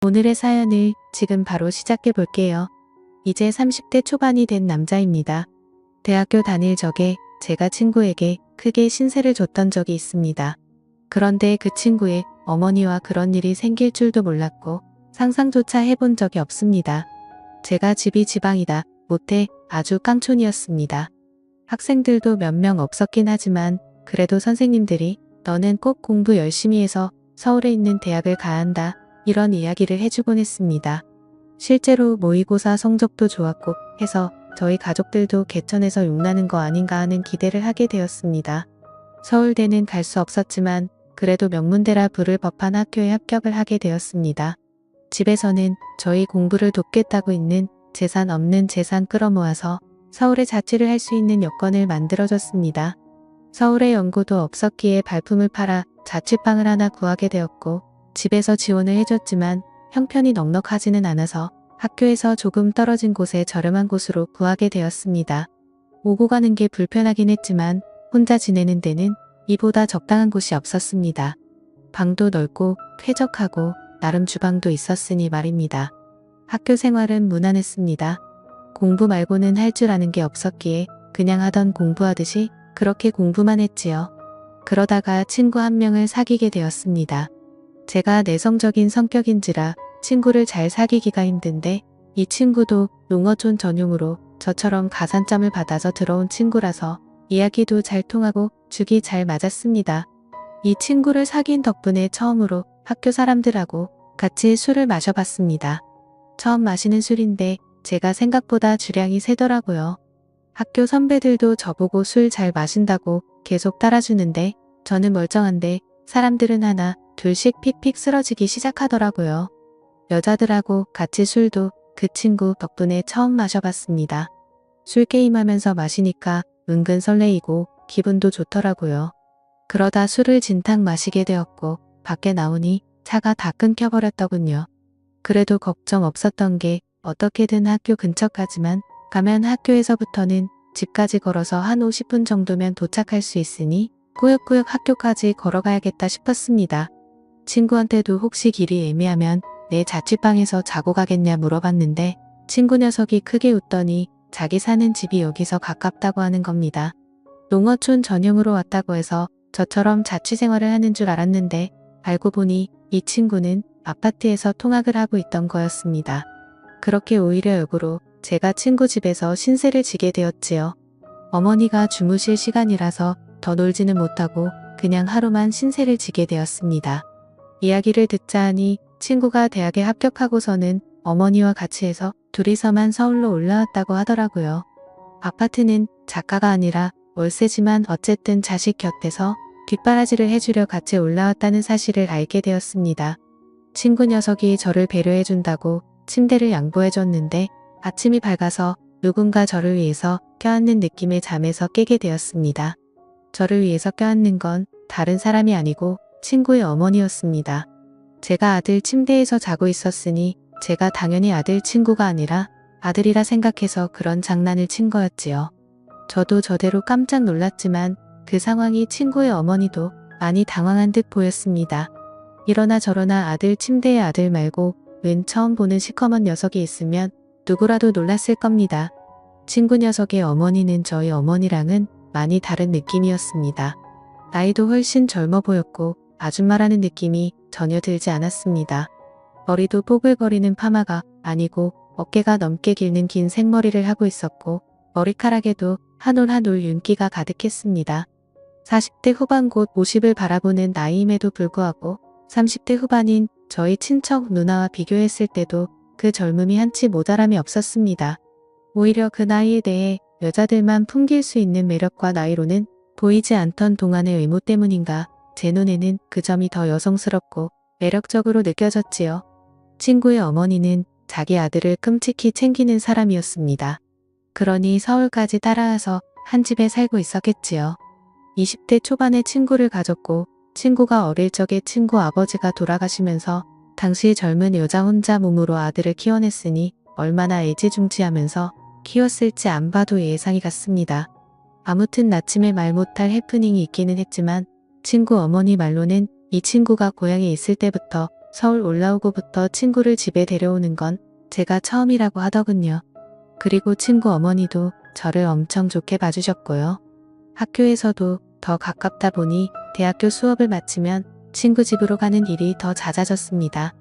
오늘의 사연을 지금 바로 시작해 볼게요. 이제 30대 초반이 된 남자입니다. 대학교 다닐 적에 제가 친구에게 크게 신세를 줬던 적이 있습니다. 그런데 그 친구의 어머니와 그런 일이 생길 줄도 몰랐고 상상조차 해본 적이 없습니다. 제가 집이 지방이다 못해 아주 깡촌이었습니다. 학생들도 몇 명 없었긴 하지만 그래도 선생님들이 너는 꼭 공부 열심히 해서 서울에 있는 대학을 가야 한다 이런 이야기를 해주곤 했습니다. 실제로 모의고사 성적도 좋았고 해서 저희 가족들도 개천에서 용나는 거 아닌가 하는 기대를 하게 되었습니다. 서울대는 갈 수 없었지만 그래도 명문대라 부를 법한 학교에 합격을 하게 되었습니다. 집에서는 저희 공부를 돕겠다고 있는 재산 없는 재산 끌어모아서 서울에 자취를 할 수 있는 여건을 만들어줬습니다. 서울에 연고도 없었기에 발품을 팔아 자취방을 하나 구하게 되었고 집에서 지원을 해줬지만 형편이 넉넉하지는 않아서 학교에서 조금 떨어진 곳에 저렴한 곳으로 구하게 되었습니다. 오고 가는 게 불편하긴 했지만 혼자 지내는 데는 이보다 적당한 곳이 없었습니다. 방도 넓고 쾌적하고 나름 주방도 있었으니 말입니다. 학교 생활은 무난했습니다. 공부 말고는 할 줄 아는 게 없었기에 그냥 하던 공부하듯이 그렇게 공부만 했지요. 그러다가 친구 한 명을 사귀게 되었습니다. 제가 내성적인 성격인지라 친구를 잘 사귀기가 힘든데 이 친구도 농어촌 전용으로 저처럼 가산점을 받아서 들어온 친구라서 이야기도 잘 통하고 죽이 잘 맞았습니다. 이 친구를 사귄 덕분에 처음으로 학교 사람들하고 같이 술을 마셔봤습니다. 처음 마시는 술인데 제가 생각보다 주량이 세더라고요. 학교 선배들도 저보고 술 잘 마신다고 계속 따라주는데 저는 멀쩡한데 사람들은 하나 둘씩 픽픽 쓰러지기 시작하더라고요. 여자들하고 같이 술도 그 친구 덕분에 처음 마셔봤습니다. 술 게임하면서 마시니까 은근 설레이고 기분도 좋더라고요. 그러다 술을 진탕 마시게 되었고 밖에 나오니 차가 다 끊겨버렸더군요. 그래도 걱정 없었던 게 어떻게든 학교 근처까지만 가면 학교에서부터는 집까지 걸어서 한 50분 정도면 도착할 수 있으니 꾸역꾸역 학교까지 걸어가야겠다 싶었습니다. 친구한테도 혹시 길이 애매하면 내 자취방에서 자고 가겠냐 물어봤는데 친구 녀석이 크게 웃더니 자기 사는 집이 여기서 가깝다고 하는 겁니다. 농어촌 전용으로 왔다고 해서 저처럼 자취생활을 하는 줄 알았는데 알고 보니 이 친구는 아파트에서 통학을 하고 있던 거였습니다. 그렇게 오히려 역으로 제가 친구 집에서 신세를 지게 되었지요. 어머니가 주무실 시간이라서 더 놀지는 못하고 그냥 하루만 신세를 지게 되었습니다. 이야기를 듣자 하니 친구가 대학에 합격하고서는 어머니와 같이 해서 둘이서만 서울로 올라왔다고 하더라고요. 아파트는 작가가 아니라 월세지만 어쨌든 자식 곁에서 뒷바라지를 해주려 같이 올라왔다는 사실을 알게 되었습니다. 친구 녀석이 저를 배려해준다고 침대를 양보해줬는데 아침이 밝아서 누군가 저를 위해서 껴안는 느낌의 잠에서 깨게 되었습니다. 저를 위해서 껴안는 건 다른 사람이 아니고 친구의 어머니였습니다. 제가 아들 침대에서 자고 있었으니 제가 당연히 아들 친구가 아니라 아들이라 생각해서 그런 장난을 친 거였지요. 저도 저대로 깜짝 놀랐지만 그 상황이 친구의 어머니도 많이 당황한 듯 보였습니다. 이러나 저러나 아들 침대에 아들 말고 웬 처음 보는 시커먼 녀석이 있으면 누구라도 놀랐을 겁니다. 친구 녀석의 어머니는 저희 어머니랑은 많이 다른 느낌이었습니다. 나이도 훨씬 젊어 보였고 아줌마라는 느낌이 전혀 들지 않았습니다. 머리도 뽀글거리는 파마가 아니고 어깨가 넘게 길는 긴 생머리를 하고 있었고 머리카락에도 한 올 한 올 윤기가 가득했습니다. 40대 후반 곧 50을 바라보는 나이임에도 불구하고 30대 후반인 저희 친척 누나와 비교했을 때도 그 젊음이 한치 모자람이 없었습니다. 오히려 그 나이에 대해 여자들만 풍길 수 있는 매력과 나이로는 보이지 않던 동안의 외모 때문인가 제 눈에는 그 점이 더 여성스럽고 매력적으로 느껴졌지요. 친구의 어머니는 자기 아들을 끔찍히 챙기는 사람이었습니다. 그러니 서울까지 따라와서 한 집에 살고 있었겠지요. 20대 초반에 친구를 가졌고 친구가 어릴 적에 친구 아버지가 돌아가시면서 당시 젊은 여자 혼자 몸으로 아들을 키워냈으니 얼마나 애지중지하면서 키웠을지 안 봐도 예상이 갔습니다. 아무튼 나침에 말 못할 해프닝이 있기는 했지만 친구 어머니 말로는 이 친구가 고향에 있을 때부터 서울 올라오고부터 친구를 집에 데려오는 건 제가 처음이라고 하더군요. 그리고 친구 어머니도 저를 엄청 좋게 봐주셨고요. 학교에서도 더 가깝다 보니 대학교 수업을 마치면 친구 집으로 가는 일이 더 잦아졌습니다.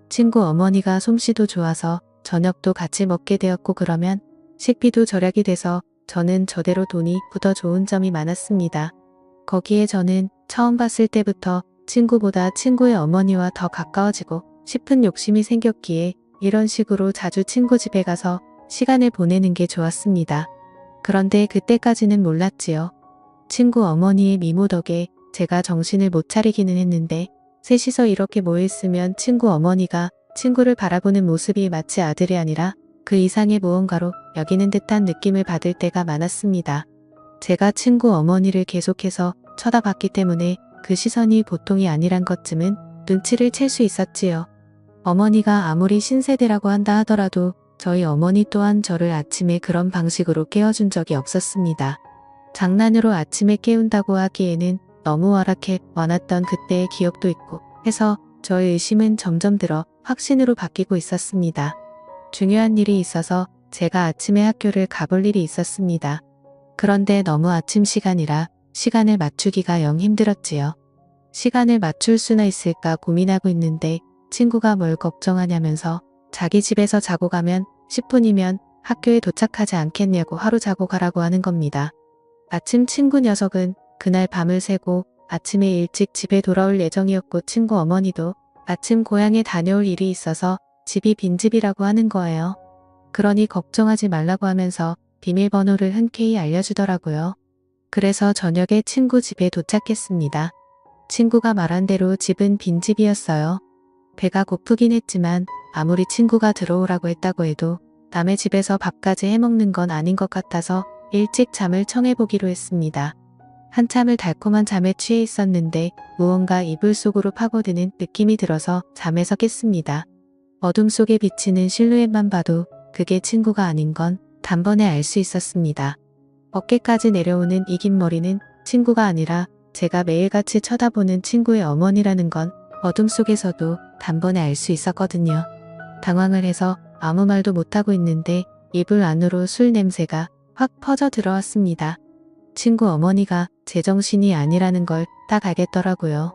친구 어머니가 솜씨도 좋아서 저녁도 같이 먹게 되었고 그러면 식비도 절약이 돼서 저는 저대로 돈이 굳어 좋은 점이 많았습니다. 거기에 저는 처음 봤을 때부터 친구보다 친구의 어머니와 더 가까워지고 싶은 욕심이 생겼기에 이런 식으로 자주 친구 집에 가서 시간을 보내는 게 좋았습니다. 그런데 그때까지는 몰랐지요. 친구 어머니의 미모 덕에 제가 정신을 못 차리기는 했는데 셋이서 이렇게 모여있으면 친구 어머니가 친구를 바라보는 모습이 마치 아들이 아니라 그 이상의 무언가로 여기는 듯한 느낌을 받을 때가 많았습니다. 제가 친구 어머니를 계속해서 쳐다봤기 때문에 그 시선이 보통이 아니란 것쯤은 눈치를 챌 수 있었지요. 어머니가 아무리 신세대라고 한다 하더라도 저희 어머니 또한 저를 아침에 그런 방식으로 깨워준 적이 없었습니다. 장난으로 아침에 깨운다고 하기에는 너무 월악해 와놨던 그때의 기억도 있고 해서 저의 의심은 점점 들어 확신으로 바뀌고 있었습니다. 중요한 일이 있어서 제가 아침에 학교를 가볼 일이 있었습니다. 그런데 너무 아침 시간이라 시간을 맞추기가 영 힘들었지요. 시간을 맞출 수나 있을까 고민하고 있는데 친구가 뭘 걱정하냐면서 자기 집에서 자고 가면 10분이면 학교에 도착하지 않겠냐고 하루 자고 가라고 하는 겁니다. 마침 친구 녀석은 그날 밤을 새고 아침에 일찍 집에 돌아올 예정이었고 친구 어머니도 마침 고향에 다녀올 일이 있어서 집이 빈집이라고 하는 거예요. 그러니 걱정하지 말라고 하면서 비밀번호를 흔쾌히 알려주더라고요. 그래서 저녁에 친구 집에 도착했습니다. 친구가 말한 대로 집은 빈집이었어요. 배가 고프긴 했지만 아무리 친구가 들어오라고 했다고 해도 남의 집에서 밥까지 해먹는 건 아닌 것 같아서 일찍 잠을 청해보기로 했습니다. 한참을 달콤한 잠에 취해 있었는데 무언가 이불 속으로 파고드는 느낌이 들어서 잠에서 깼습니다. 어둠 속에 비치는 실루엣만 봐도 그게 친구가 아닌 건 단번에 알 수 있었습니다. 어깨까지 내려오는 이 긴 머리는 친구가 아니라 제가 매일같이 쳐다보는 친구의 어머니라는 건 어둠 속에서도 단번에 알 수 있었거든요. 당황을 해서 아무 말도 못하고 있는데 이불 안으로 술 냄새가 확 퍼져 들어왔습니다. 친구 어머니가 제정신이 아니라는 걸 딱 알겠더라고요.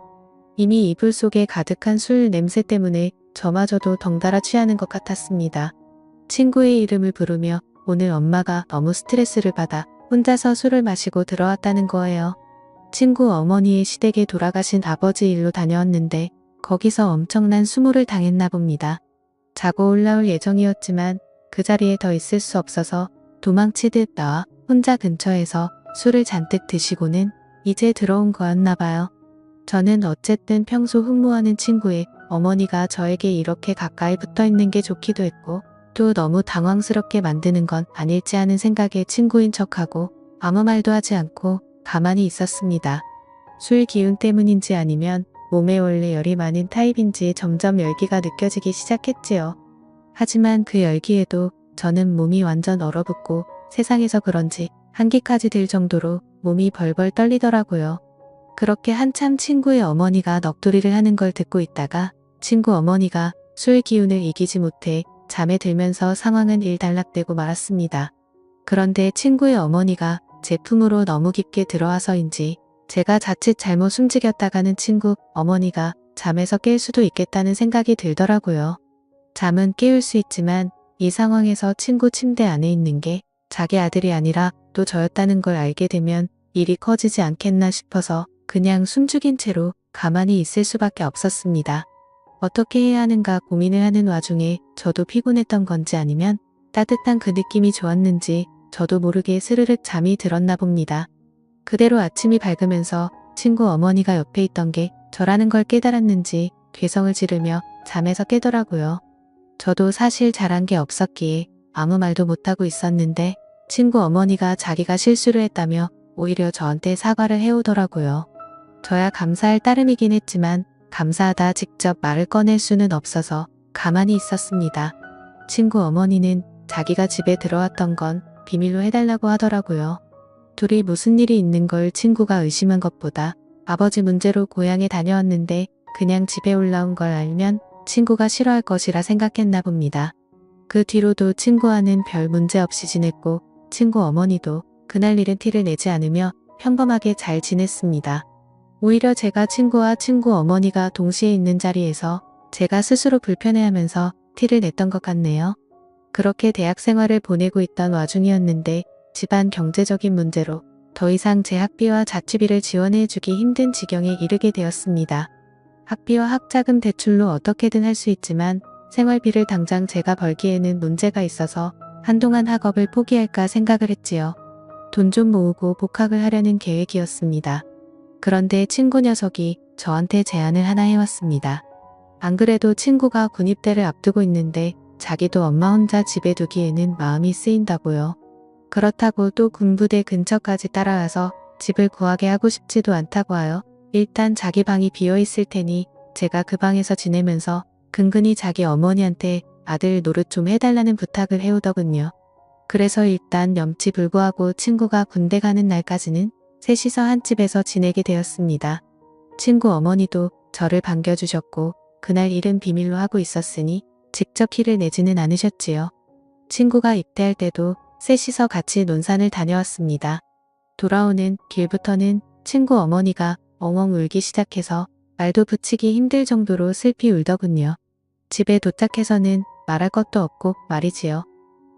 이미 이불 속에 가득한 술 냄새 때문에 저마저도 덩달아 취하는 것 같았습니다. 친구의 이름을 부르며 오늘 엄마가 너무 스트레스를 받아 혼자서 술을 마시고 들어왔다는 거예요. 친구 어머니의 시댁에 돌아가신 아버지 일로 다녀왔는데 거기서 엄청난 수모를 당했나 봅니다. 자고 올라올 예정이었지만 그 자리에 더 있을 수 없어서 도망치듯 나와 혼자 근처에서 술을 잔뜩 드시고는 이제 들어온 거였나 봐요. 저는 어쨌든 평소 흠모하는 친구의 어머니가 저에게 이렇게 가까이 붙어 있는 게 좋기도 했고 또 너무 당황스럽게 만드는 건 아닐지 하는 생각에 친구인 척하고 아무 말도 하지 않고 가만히 있었습니다. 술 기운 때문인지 아니면 몸에 원래 열이 많은 타입인지 점점 열기가 느껴지기 시작했지요. 하지만 그 열기에도 저는 몸이 완전 얼어붙고 세상에서 그런지 한기까지 들 정도로 몸이 벌벌 떨리더라고요. 그렇게 한참 친구의 어머니가 넋두리를 하는 걸 듣고 있다가 친구 어머니가 술 기운을 이기지 못해 잠에 들면서 상황은 일단락되고 말았습니다. 그런데 친구의 어머니가 제 품으로 너무 깊게 들어와서인지 제가 자칫 잘못 숨지겼다가는 친구 어머니가 잠에서 깰 수도 있겠다는 생각이 들더라고요. 잠은 깨울 수 있지만 이 상황에서 친구 침대 안에 있는 게 자기 아들이 아니라 또 저였다는 걸 알게 되면 일이 커지지 않겠나 싶어서 그냥 숨죽인 채로 가만히 있을 수밖에 없었습니다. 어떻게 해야 하는가 고민을 하는 와중에 저도 피곤했던 건지 아니면 따뜻한 그 느낌이 좋았는지 저도 모르게 스르륵 잠이 들었나 봅니다. 그대로 아침이 밝으면서 친구 어머니가 옆에 있던 게 저라는 걸 깨달았는지 괴성을 지르며 잠에서 깨더라고요. 저도 사실 잘한 게 없었기에 아무 말도 못하고 있었는데 친구 어머니가 자기가 실수를 했다며 오히려 저한테 사과를 해오더라고요. 저야 감사할 따름이긴 했지만 감사하다 직접 말을 꺼낼 수는 없어서 가만히 있었습니다. 친구 어머니는 자기가 집에 들어왔던 건 비밀로 해달라고 하더라고요. 둘이 무슨 일이 있는 걸 친구가 의심한 것보다 아버지 문제로 고향에 다녀왔는데 그냥 집에 올라온 걸 알면 친구가 싫어할 것이라 생각했나 봅니다. 그 뒤로도 친구와는 별 문제 없이 지냈고 친구 어머니도 그날 일은 티를 내지 않으며 평범하게 잘 지냈습니다. 오히려 제가 친구와 친구 어머니가 동시에 있는 자리에서 제가 스스로 불편해하면서 티를 냈던 것 같네요. 그렇게 대학 생활을 보내고 있던 와중이었는데 집안 경제적인 문제로 더 이상 제 학비와 자취비를 지원해주기 힘든 지경에 이르게 되었습니다. 학비와 학자금 대출로 어떻게든 할 수 있지만 생활비를 당장 제가 벌기에는 문제가 있어서 한동안 학업을 포기할까 생각을 했지요. 돈 좀 모으고 복학을 하려는 계획이었습니다. 그런데 친구 녀석이 저한테 제안을 하나 해왔습니다. 안 그래도 친구가 군입대를 앞두고 있는데 자기도 엄마 혼자 집에 두기에는 마음이 쓰인다고요. 그렇다고 또 군부대 근처까지 따라와서 집을 구하게 하고 싶지도 않다고 하여 일단 자기 방이 비어있을 테니 제가 그 방에서 지내면서 근근히 자기 어머니한테 아들 노릇 좀 해달라는 부탁을 해오더군요. 그래서 일단 염치불구하고 친구가 군대 가는 날까지는 셋이서 한 집에서 지내게 되었습니다. 친구 어머니도 저를 반겨주셨고 그날 일은 비밀로 하고 있었으니 직접 티를 내지는 않으셨지요. 친구가 입대할 때도 셋이서 같이 논산을 다녀왔습니다. 돌아오는 길부터는 친구 어머니가 엉엉 울기 시작해서 말도 붙이기 힘들 정도로 슬피 울더군요. 집에 도착해서는 말할 것도 없고 말이지요.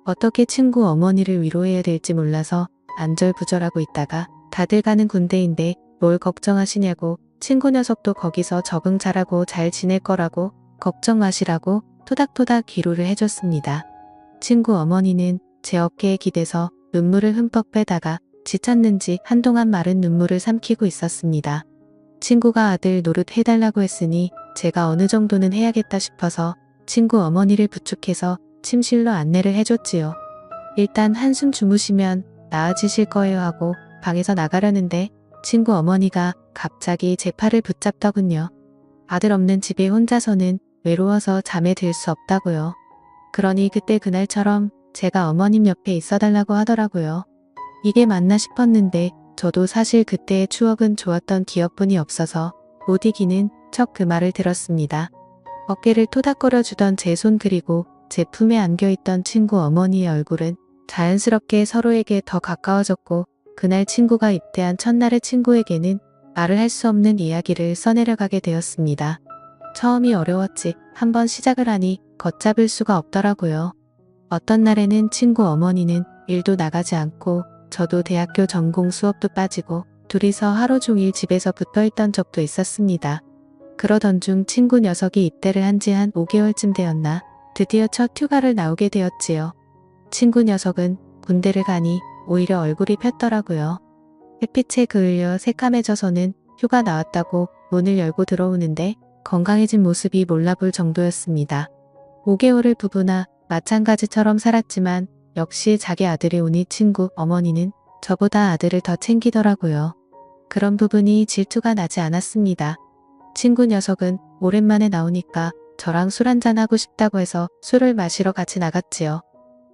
어떻게 친구 어머니를 위로해야 될지 몰라서 안절부절하고 있다가 다들 가는 군대인데 뭘 걱정하시냐고 친구 녀석도 거기서 적응 잘하고 잘 지낼 거라고 걱정 마시라고 토닥토닥 위로를 해줬습니다. 친구 어머니는 제 어깨에 기대서 눈물을 흠뻑 빼다가 지쳤는지 한동안 마른 눈물을 삼키고 있었습니다. 친구가 아들 노릇 해달라고 했으니 제가 어느 정도는 해야겠다 싶어서 친구 어머니를 부축해서 침실로 안내를 해줬지요. 일단 한숨 주무시면 나아지실 거예요 하고 방에서 나가려는데 친구 어머니가 갑자기 제 팔을 붙잡더군요. 아들 없는 집에 혼자서는 외로워서 잠에 들 수 없다고요. 그러니 그때 그날처럼 제가 어머님 옆에 있어달라고 하더라고요. 이게 맞나 싶었는데 저도 사실 그때의 추억은 좋았던 기억뿐이 없어서 못 이기는 척 그 말을 들었습니다. 어깨를 토닥거려 주던 제 손 그리고 제 품에 안겨있던 친구 어머니의 얼굴은 자연스럽게 서로에게 더 가까워졌고 그날 친구가 입대한 첫날의 친구에게는 말을 할 수 없는 이야기를 써내려가게 되었습니다. 처음이 어려웠지 한번 시작을 하니 걷잡을 수가 없더라고요. 어떤 날에는 친구 어머니는 일도 나가지 않고 저도 대학교 전공 수업도 빠지고 둘이서 하루 종일 집에서 붙어있던 적도 있었습니다. 그러던 중 친구 녀석이 입대를 한 지 한 5개월쯤 되었나 드디어 첫 휴가를 나오게 되었지요. 친구 녀석은 군대를 가니 오히려 얼굴이 폈더라고요. 햇빛에 그을려 새까매져서는 휴가 나왔다고 문을 열고 들어오는데 건강해진 모습이 몰라볼 정도였습니다. 5개월을 부부나 마찬가지처럼 살았지만 역시 자기 아들이 오니 친구 어머니는 저보다 아들을 더 챙기더라고요. 그런 부분이 질투가 나지 않았습니다. 친구 녀석은 오랜만에 나오니까 저랑 술 한잔하고 싶다고 해서 술을 마시러 같이 나갔지요.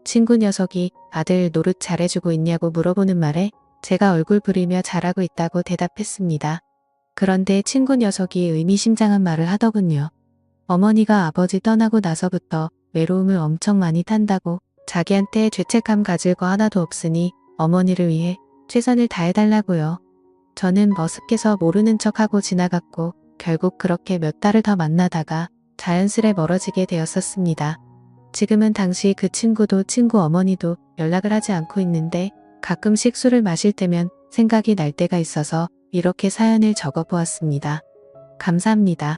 친구 녀석이 아들 노릇 잘해주고 있냐고 물어보는 말에 제가 얼굴 부리며 잘하고 있다고 대답했습니다. 그런데 친구 녀석이 의미심장한 말을 하더군요. 어머니가 아버지 떠나고 나서부터 외로움을 엄청 많이 탄다고 자기한테 죄책감 가질 거 하나도 없으니 어머니를 위해 최선을 다해달라고요. 저는 머쓱해서 모르는 척하고 지나갔고 결국 그렇게 몇 달을 더 만나다가 자연스레 멀어지게 되었었습니다. 지금은 당시 그 친구도 친구 어머니도 연락을 하지 않고 있는데 가끔씩 술을 마실 때면 생각이 날 때가 있어서 이렇게 사연을 적어보았습니다. 감사합니다.